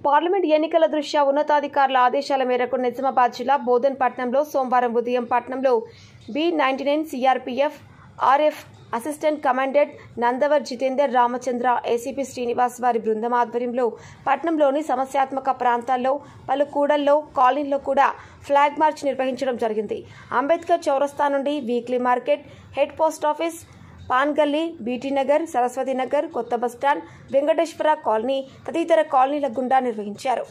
Parliament ఎన్నికల దృష్ట్యా ఉన్నతాధికారుల ఆదేశాల మేరకు నిజామాబాద్ జిల్లా బోధన్ పట్టణంలో సోమవారం ఉదయం పట్టణంలో B99 CRPF RF assistant commandant Nandavar Jitender Ramachandra ACP Srinivas వారి బృందం ఆధ్వర్యంలో పట్టణంలోని సమస్యాత్మక ప్రాంతాల్లో పలు కూడల్లో కాలనీల్లో కూడా ఫ్లాగ్ మార్చ్ నిర్వహించడం జరిగింది. అంబేద్కర్ చౌరస్తా నుండి weekly market, head post office, Pangalli, BT Nagar, Saraswati Nagar, కొత్త బస్టాండ్, వెంకటేశ్వర కాలనీ తదితర కాలనీల గుండా నిర్వహించారు.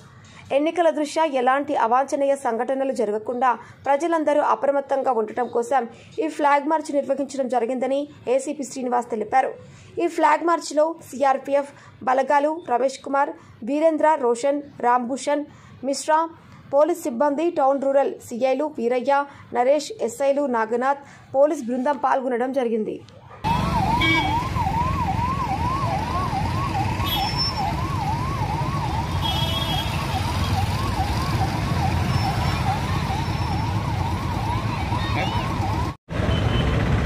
ఎన్నికల దృష్ట్యా ఎలాంటి అవాంఛనీయ సంఘటనలు జరగకుండా ప్రజలందరూ అప్రమత్తంగా ఉండటం కోసం ఈ ఫ్లాగ్ మార్చ్ నిర్వహించడం జరిగిందని ఏసీపీ శ్రీనివాస్ తెలిపారు. ఈ ఫ్లాగ్ మార్చ్లో సిఆర్పీఎఫ్ బలగాలు రమేష్ కుమార్, వీరేంద్ర, రోషన్, రాంభూషణ్ మిశ్రా, పోలీస్ సిబ్బంది, టౌన్ రూరల్ సీఐలు వీరయ్య, నరేష్, ఎస్ఐలు నాగనాథ్, పోలీస్ బృందం పాల్గొనడం జరిగింది.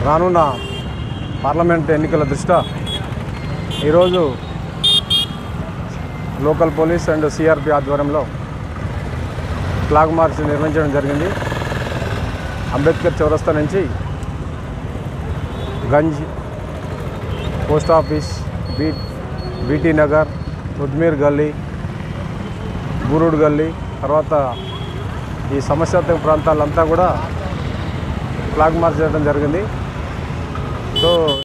రానున్న పార్లమెంట్ ఎన్నికల దృష్ట్యా ఈరోజు లోకల్ పోలీస్ అండ్ సిఆర్పి ఆధ్వర్యంలో ఫ్లాగ్ మార్చ్ నిర్వహించడం జరిగింది. అంబేద్కర్ చౌరస్తా నుంచి Ganj, post office, BT Nagar, Udmir Galli, Burud గల్లీ, తర్వాత ఈ సమస్యాత్మక ప్రాంతాలంతా కూడా ఫ్లాగ్ మార్చ్ చేయడం జరిగింది. సో